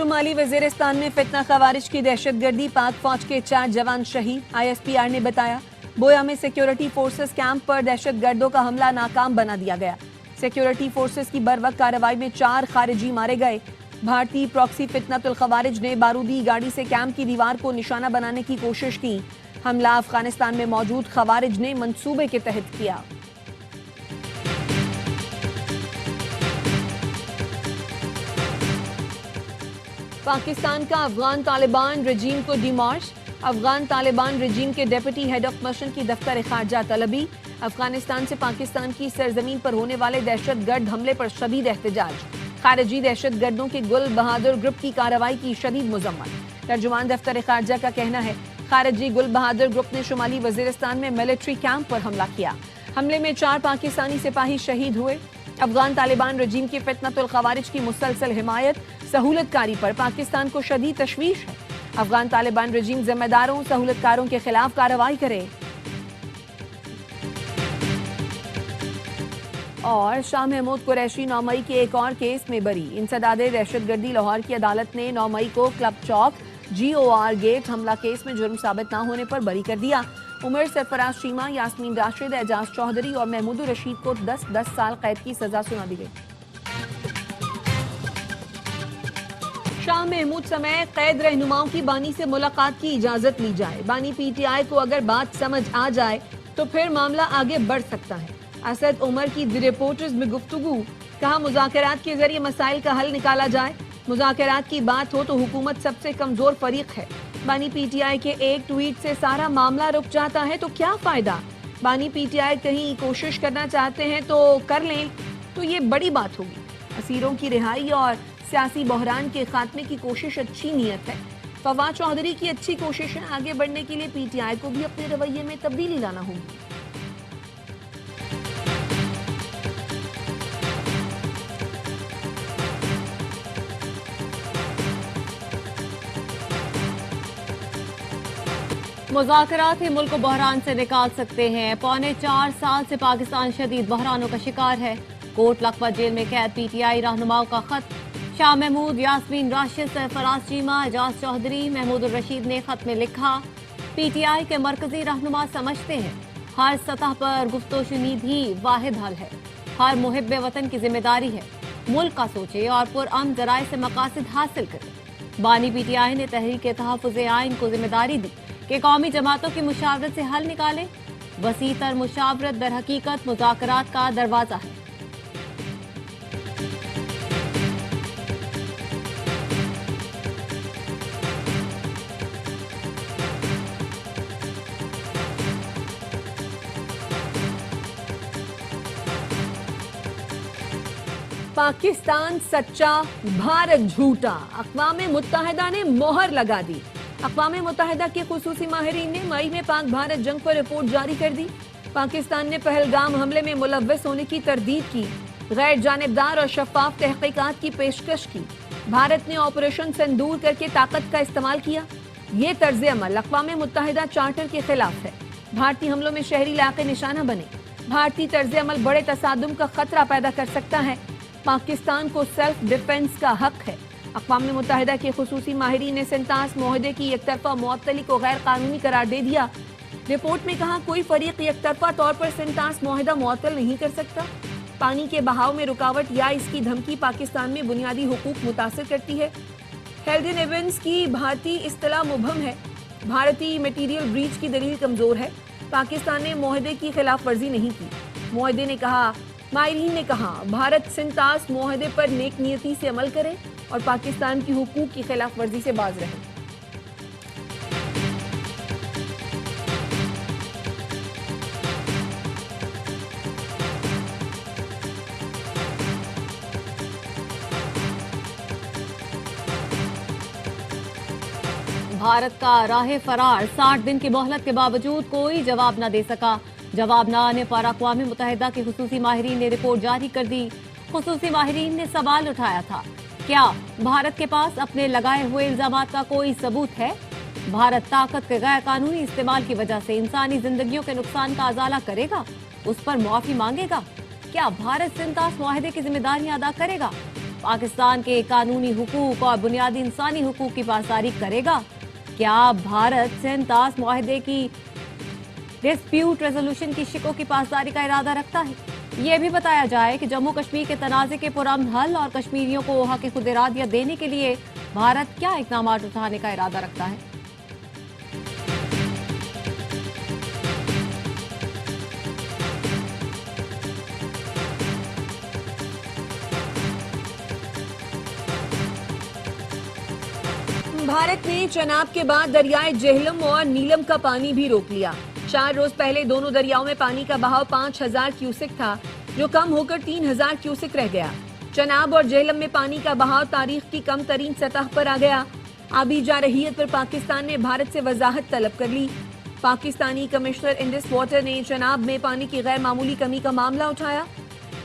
शुमाली वजीरिस्तान में फितना खवारिज की दहशतगर्दी, पाक फौज के 4 जवान शहीद। ISPR ने बताया बोया में सिक्योरिटी फोर्सेस कैंप पर दहशतगर्दों का हमला नाकाम बना दिया गया। सिक्योरिटी फोर्सेस की बरवक्त कार्रवाई में 4 खारिजी मारे गए। भारतीय प्रॉक्सी फितनतुल खवारिज ने बारूदी गाड़ी से कैंप की दीवार को निशाना बनाने की कोशिश की। हमला अफगानिस्तान में मौजूद खवारिज ने मंसूबे के तहत किया। पाकिस्तान का अफगान तालिबान रजीम को डिमार्च। अफगान तालिबान रजीम के डेप्यूटी हेड ऑफ मिशन की दफ्तर खारजा तलबी। अफगानिस्तान से पाकिस्तान की सरजमीन पर होने वाले दहशतगर्द हमले पर शदीद एहतजाज। खारिजी दहशतगर्दों के गुल बहादुर ग्रुप की कार्रवाई की शदीद मजम्मत। तर्जुमान दफ्तर खारजा का कहना है खारिजी गुल बहादुर ग्रुप ने शुमाली वजीरिस्तान में मिलिट्री कैंप पर हमला किया। हमले में 4 पाकिस्तानी सिपाही शहीद हुए। अफगान तालिबान रजीम की फितनतुल खवारिज की मुसलसल हिमायत, सहूलतकारी पर पाकिस्तान को शदीद तशवीश है। अफगान तालिबान रजीम जिम्मेदारों, सहूलतकारों के खिलाफ कार्रवाई करे। और शाह महमूद कुरैशी 9 मई के एक और केस में बरी। इंसदादे दहशतगर्दी लाहौर की अदालत ने 9 मई को क्लब चौक GOR गेट हमला केस में जुर्म साबित न होने पर बरी कर दिया। उमर सरफराज चीमा, यास्मीन राशिद, एजाज चौधरी और महमूद रशीद को 10-10 साल कैद की सजा सुना दी गई। शाह महमूद समेत कैद रहनुमाओं की बानी से मुलाकात की इजाजत ली जाए। बानी PTI को अगर बात समझ आ जाए तो फिर मामला आगे बढ़ सकता है। असद उमर की द रिपोर्टर्स में गुफ्तगू, कहा मुज़ाकरात के जरिए मसाइल का हल निकाला जाए। मुज़ाकरात की बात हो तो हुकूमत सबसे कमजोर फरीक है। बानी PTI के एक ट्वीट से सारा मामला रुक जाता है तो क्या फायदा। बानी PTI कहीं कोशिश करना चाहते हैं तो कर लें, तो ये बड़ी बात होगी। असीरों की रिहाई और सियासी बहरान के खात्मे की कोशिश अच्छी नीयत है। फवाद चौधरी की अच्छी कोशिशें आगे बढ़ने के लिए PTI को भी अपने रवैये में तब्दीली लाना होगी। मुज़ाकरात ही मुल्क को बहरान से निकाल सकते हैं। 3.25 साल से पाकिस्तान शदीद बहरानों का शिकार है। कोट लखपत जेल में कैद PTI रहनुमाओं का खत। शाह महमूद, यास्मीन राशिद, सरफराज चीमा, एजाज चौधरी, महमूद रशीद ने खत में लिखा PTI के मरकजी रहनुमा समझते हैं हर सतह पर गुफ्तो शुनीद ही वाहिद हल है। हर मुहिब्बे वतन की जिम्मेदारी है मुल्क का सोचे और पुरअमन जराए से मकासद हासिल करे। बानी PTI ने तहरीक तहफ़्फ़ुज़ आइन को जिम्मेदारी दी कि कौमी जमातों की मुशावरत से हल निकाले। वसी तर मुशावरत दर हकीकत मुज़ाकरात का दरवाजा है। पाकिस्तान सच्चा, भारत झूठा, अक़वाम मुत्तहिदा ने मोहर लगा दी। अक़वाम मुत्तहिदा के खुसूसी माहिरीन ने मई में पाक भारत जंग पर रिपोर्ट जारी कर दी। पाकिस्तान ने पहलगाम हमले में मुलव्वस होने की तरदीद की। गैर जानिबदार और शफाफ तहक़ीक़ात की पेशकश की। भारत ने ऑपरेशन सिंदूर करके ताकत का इस्तेमाल किया। ये तर्ज अमल अक़वाम मुत्तहिदा चार्टर के खिलाफ है। भारतीय हमलों में शहरी इलाके निशाना बने। भारतीय तर्ज अमल बड़े तसादुम का खतरा पैदा कर सकता है। पाकिस्तान को सेल्फ डिफेंस का हक है। अक़वाम मुत्तहिदा के खुसूसी माहिरीन ने सिंतास मुआहदे की एकतरफा मुअत्तली को गैर कानूनी करार दे दिया। रिपोर्ट में कहा कोई फरीक एकतरफा तौर पर सिंतास मुआहदा मुअत्तल नहीं कर सकता। पानी के बहाव में रुकावट या इसकी धमकी पाकिस्तान में बुनियादी हुकूक मुतासिर करती है। हेल्डन एवेंस की भारतीय इस्तिलाह मुबहम है। भारतीय मटीरियल ब्रीच की दलील कमजोर है। पाकिस्तान ने मुआहदे की खिलाफ वर्जी नहीं की। मुआहदे ने कहा माहिरीन ने कहा भारत सिंतास मुआहदे पर नेक नियती से अमल करे और पाकिस्तान की हुकूक की खिलाफ वर्जी से बाज रहे। भारत का राह फरार 60 दिन की मोहलत के बावजूद कोई जवाब न दे सका। जवाब न आने पर अक़वाम मुत्तहिदा के खुसूसी माहिरीन ने रिपोर्ट जारी कर दी। खुसूसी माहिरीन ने सवाल उठाया था, क्या भारत के पास अपने लगाए हुए इल्जामात का कोई सबूत है? भारत ताकत के गैर कानूनी इस्तेमाल की वजह से इंसानी जिंदगियों के नुकसान का अजाला करेगा, उस पर मुआफी मांगेगा? क्या भारत सिंतास मुआहदे की जिम्मेदारियां अदा करेगा? पाकिस्तान के कानूनी हुकूक और बुनियादी इंसानी हुकूक की पासदारी करेगा? क्या भारत सिंध तास मुआहदे की डिस्प्यूट रेजोल्यूशन की शिकों की पासदारी का इरादा रखता है? ये भी बताया जाए कि जम्मू कश्मीर के तनाज़े के पुरअमन हल और कश्मीरियों को हक खुद इरादियत देने के लिए भारत क्या इक़दाम उठाने का इरादा रखता है? भारत ने चनाब के बाद दरियाए जेहलम और नीलम का पानी भी रोक लिया। 4 रोज पहले दोनों दरियाओं में पानी का बहाव 5000 क्यूसेक था, जो कम होकर 3000 क्यूसेक रह गया। चनाब और जेहलम में पानी का बहाव तारीख की कम तरीन सतह पर आ गया। आबी जारहियत पर पाकिस्तान ने भारत से वजाहत तलब कर ली। पाकिस्तानी कमिश्नर इंडस वाटर ने चनाब में पानी की गैर मामूली कमी का मामला उठाया।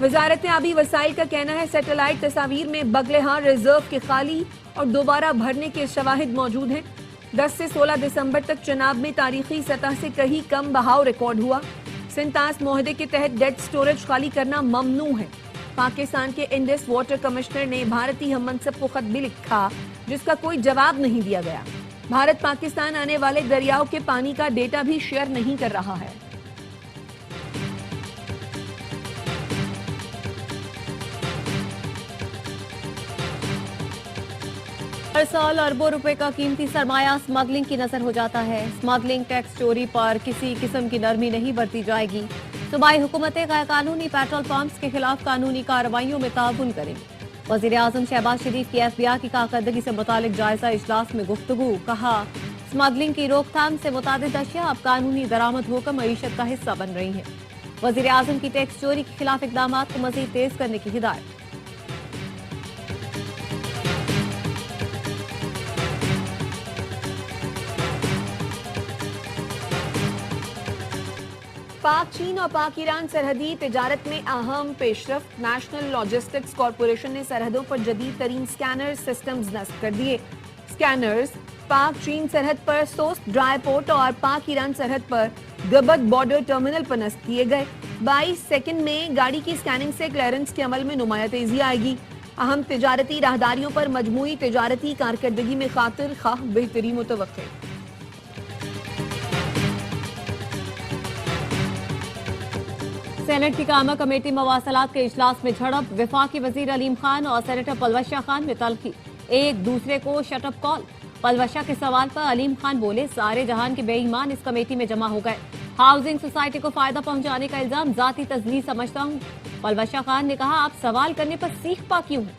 वजारत आबी वसाइल का कहना है सैटेलाइट तस्वीर में बगलेहार रिजर्व के खाली और दोबारा भरने के शवाहिद मौजूद हैं। 10 से 16 दिसंबर तक चनाब में तारीखी सतह से कहीं कम बहाव रिकॉर्ड हुआ। सिंध तास मुआहदे के तहत डेड स्टोरेज खाली करना ममनू है। पाकिस्तान के इंडस वाटर कमिश्नर ने भारतीय हम मनसब को खत भी लिखा, जिसका कोई जवाब नहीं दिया गया। भारत पाकिस्तान आने वाले दरियाओं के पानी का डेटा भी शेयर नहीं कर रहा है। हर साल अरबों रुपए का कीमती सरमाया स्मगलिंग की नजर हो जाता है। स्मगलिंग टैक्स चोरी पर किसी किस्म की नरमी नहीं बरती जाएगी। सूबाई हुकूमतें गैर कानूनी पेट्रोल पंप्स के खिलाफ कानूनी कार्रवाइयों में ताउन करेंगी। वजीर आजम शहबाज शरीफ की FBI की कारकर्दगी से मुतालिक जायजा इजलास में गुफ्तगू। कहा, स्मगलिंग की रोकथाम से मुतादिद अशिया अब कानूनी दरामद होकर मईशत का हिस्सा बन रही है। वजीर आजम की टैक्स चोरी के खिलाफ इकदाम को मजीद तेज करने की हिदायत। पाक चीन और पाक ईरान सरहदी तिजारत में अहम पेशरफ्त। नेशनल लॉजिस्टिक्स कॉरपोरेशन ने सरहदों पर जदीद तरीन स्कैनर सिस्टम्स नस्ब कर दिए। स्कैनर्स पाक चीन सरहद पर सोस्ट ड्राई पोर्ट और पाक ईरान सरहद पर गबत बॉर्डर टर्मिनल पर नस्ब किए गए। 22 सेकंड में गाड़ी की स्कैनिंग से क्लियरेंस के अमल में नुमाया तेजी आएगी। अहम तिजारती राहदारियों पर मजमूई तिजारती कारकर्दगी में खातिर खाह बेहतरी मुतवक्के। सेनेट की कामा कमेटी मवासलात के इजलास में झड़प। वफाकी वजीर अलीम खान और सेनेटर पलवशा खान में तल्खी, एक दूसरे को शटअप कॉल। पलवशा के सवाल पर अलीम खान बोले, सारे जहान के बेईमान इस कमेटी में जमा हो गए। हाउसिंग सोसाइटी को फायदा पहुंचाने का इल्जाम जाती तजलील समझता हूँ। पलवशा खान ने कहा, आप सवाल करने पर सीख पा क्यों हैं?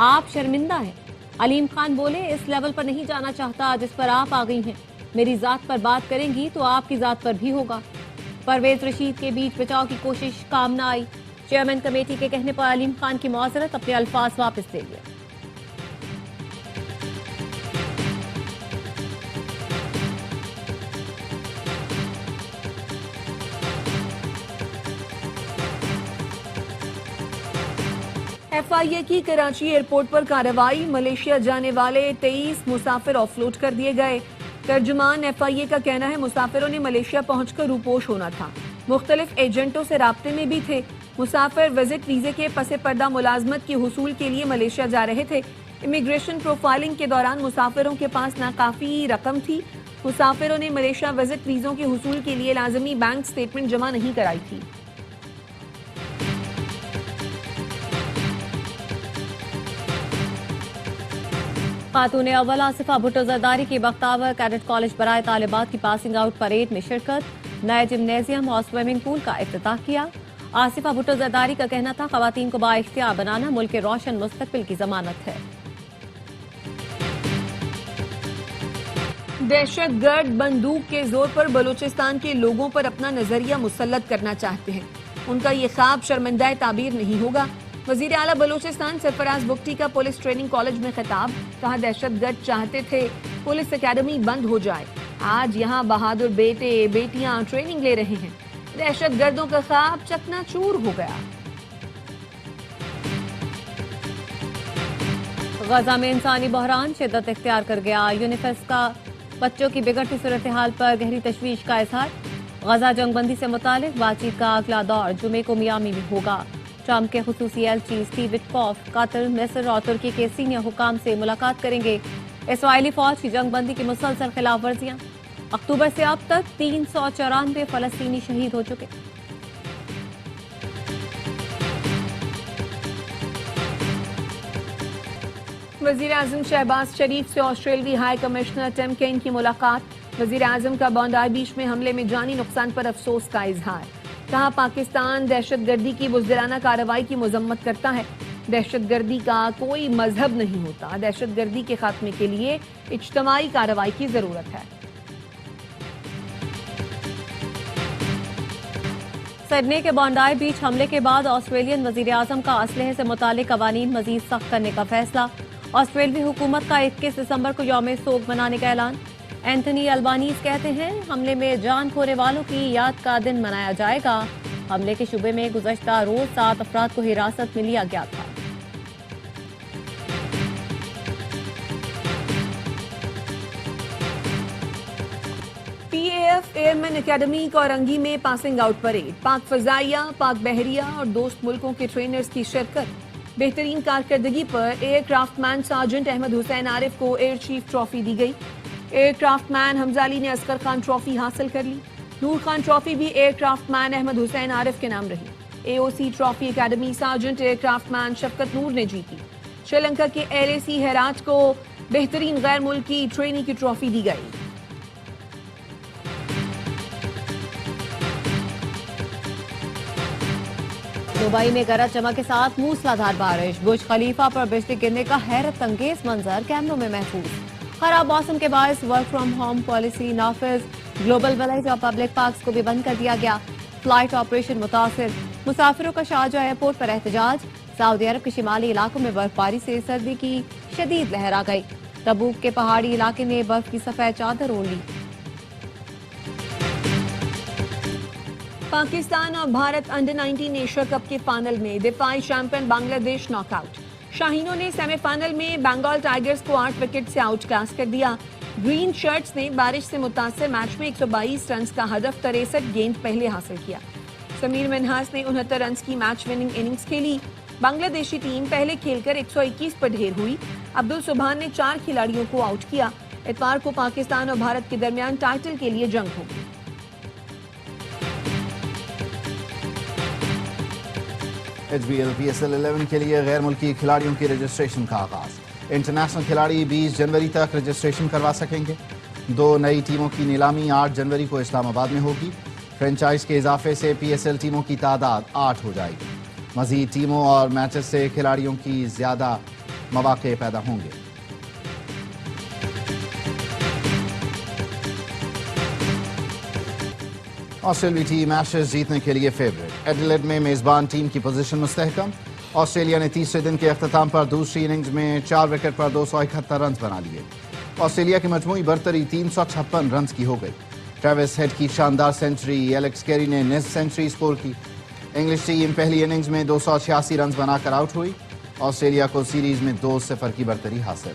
आप शर्मिंदा हैं। अलीम खान बोले, इस लेवल पर नहीं जाना चाहता जिस पर आप आ गई हैं। मेरी जात पर बात करेंगी तो आपकी जात पर भी होगा। परवेज रशीद के बीच बचाव की कोशिश काम न आई। चेयरमैन कमेटी के कहने पर अलीम खान की मुआजरत, अपने अल्फाज वापस ले लिए। FIA की कराची एयरपोर्ट पर कार्रवाई। मलेशिया जाने वाले 23 मुसाफिर ऑफलोड कर दिए गए। तर्जुमान FIA का कहना है मुसाफिरों ने मलेशिया पहुंचकर रूपोश होना था। मुख्तलिफ एजेंटों से राब्ते में भी थे। मुसाफिर विजिट वीजे के पसे पर्दा मुलाजमत की हुसूल के लिए मलेशिया जा रहे थे। इमिग्रेशन प्रोफाइलिंग के दौरान मुसाफिरों के पास नाकाफी रकम थी। मुसाफिरों ने मलेशिया विजिट वीजों के हुसूल के लिए लाजमी बैंक स्टेटमेंट जमा नहीं कराई थी। खातून अव्वल आसिफा भुट्टो जरदारी की बख्तावर कैडेट कॉलेज बराए तालिबात की पासिंग आउट परेड में शिरकत। नए जिम्नेजियम और स्विमिंग पूल का इफ्तिताह किया। आसिफा भुट्टो जरदारी का कहना था, खवातीन को बाइख्तियार बनाना मुल्क के रोशन मुस्तकबिल की जमानत है। दहशतगर्द बंदूक के जोर पर बलूचिस्तान के लोगों पर अपना नजरिया मुसल्लत करना चाहते हैं। उनका ये ख्वाब शर्मिंदा ताबीर नहीं होगा। वजीर आला बलूचिस्तान सरफराज बुख्ती का पुलिस ट्रेनिंग कॉलेज में खिताब। कहा, दहशतगर्द चाहते थे पुलिस एकेडमी बंद हो जाए। आज यहाँ बहादुर बेटे बेटियां ट्रेनिंग ले रहे हैं। दहशतगर्दों का ख्वाब चकनाचूर हो गया। गजा में इंसानी बहरान शिद्दत इख्तियार कर गया। यूनिसेफ का बच्चों की बिगड़ती सूरत हाल पर गहरी तशवीश का इजहार। गजा जंगबंदी से मुतालिक बातचीत का अगला दौर जुमे को मियामी में होगा। ट्रंप के खुसूसी एलची स्टीव विटकॉफ कतर, मिस्र और तुर्की के सीनियर हुकाम से मुलाकात करेंगे। इसराइली फौज की जंगबंदी की मुसलसल खिलाफ वर्जियां। अक्टूबर से अब तक 394 फलस्तीनी शहीद हो चुके। वजीर आजम शहबाज शरीफ से ऑस्ट्रेलियाई हाई कमिश्नर टिम केन की मुलाकात। वजीर आजम का बॉन्डाई बीच में हमले में जानी नुकसान पर अफसोस का इजहार। कहा पाकिस्तान दहशतगर्दी की बुज़दिलाना कार्रवाई की मजम्मत करता है। दहशतगर्दी का कोई मजहब नहीं होता। दहशतगर्दी के खात्मे के लिए इज्तमाई कार्रवाई की जरूरत है। सिडनी के बॉन्डाई बीच हमले के बाद ऑस्ट्रेलियन वजीर आजम का असलहे से मुतालिक कवानीन मजीद सख्त करने का फैसला। ऑस्ट्रेलियाई हुकूमत का 21 दिसंबर को यौम सोग मनाने का ऐलान। एंथनी अल्बानीज कहते हैं हमले में जान खोने वालों की याद का दिन मनाया जाएगा। हमले के शुबे में गुज़श्ता रोज 7 अफराद को हिरासत में लिया गया था। PAF एयरमैन एकेडमी कोरंगी में पासिंग आउट परेड। पाक फजाइया, पाक बहरिया और दोस्त मुल्कों के ट्रेनर्स की शिरकत। बेहतरीन कारकर्दगी पर एयरक्राफ्टमैन सार्जेंट अहमद हुसैन आरिफ को एयर चीफ ट्रॉफी दी गई। एयरक्राफ्टमैन हमजा अली ने असगर खान ट्रॉफी हासिल कर ली। नूर खान ट्रॉफी भी एयरक्राफ्टमैन अहमद हुसैन आरिफ के नाम रही। AOC ट्रॉफी एकेडमी सार्जेंट एयरक्राफ्टमैन शफकत नूर ने जीती। श्रीलंका के LAC हेराज को बेहतरीन गैर मुल्की ट्रेनी की ट्रॉफी दी गई। दुबई में गरज चमक के साथ मूसलाधार बारिश। बुर्ज खलीफा पर बिजली गिरने का हैरत अंगेज मंजर कैमरों में महफूज। खराब मौसम के बायस वर्क फ्रॉम होम पॉलिसी नाफिज। ग्लोबल विलेज और पब्लिक पार्क्स को भी बंद कर दिया गया। फ्लाइट ऑपरेशन मुतासिर। मुसाफिरों का शारजाह एयरपोर्ट पर एहतजाज। सऊदी अरब के शिमाली इलाकों में बर्फबारी से सर्दी की शदीद लहर आ गई। तबूक के पहाड़ी इलाके ने बर्फ की सफेद चादर ओढ़ ली। पाकिस्तान और भारत अंडर 19 एशिया कप के फाइनल में दिफाई चैंपियन बांग्लादेश नॉकआउट। शाहीनों ने सेमीफाइनल में बंगाल टाइगर्स को 8 विकेट से आउटक्लास कर दिया। ग्रीन शर्ट्स ने बारिश से मुतासर मैच में 122 रन का हदफ 63 गेंद पहले हासिल किया। समीर मिन्हास ने 69 रन की मैच विनिंग इनिंग्स खेली। बांग्लादेशी टीम पहले खेलकर 121 पर ढेर हुई। अब्दुल सुबहान ने 4 खिलाड़ियों को आउट किया। इतवार को पाकिस्तान और भारत के दरमियान टाइटल के लिए जंग होगी। HBL PSL 11 के लिए गैर मुल्की खिलाड़ियों की रजिस्ट्रेशन का आगाज। इंटरनेशनल खिलाड़ी 20 जनवरी तक रजिस्ट्रेशन करवा सकेंगे। 2 नई टीमों की नीलामी 8 जनवरी को इस्लामाबाद में होगी। फ्रेंचाइज के इजाफे से PSL टीमों की तादाद 8 हो जाएगी। मजीद टीमों और मैचेस से खिलाड़ियों की ज्यादा मौके पैदा होंगे। ऑस्ट्रेलियाई टीम एशेज जीतने के लिए फेवरेट। एडिलेड में मेजबान टीम की पोजीशन मुस्तहकम। ऑस्ट्रेलिया ने तीसरे दिन के अख्ताम पर दूसरी इनिंग्स में 4 विकेट पर 271 रन बना लिए। ऑस्ट्रेलिया की मजमूई बरतरी 356 रन की हो गई। ट्रेविस हेड की शानदार सेंचुरी, एलेक्स कैरी ने निस्फ सेंचुरी स्कोर की। इंग्लिश टीम पहली इनिंग्स में 286 रन बनाकर आउट हुई। ऑस्ट्रेलिया को सीरीज में 2-0 की बरतरी हासिल।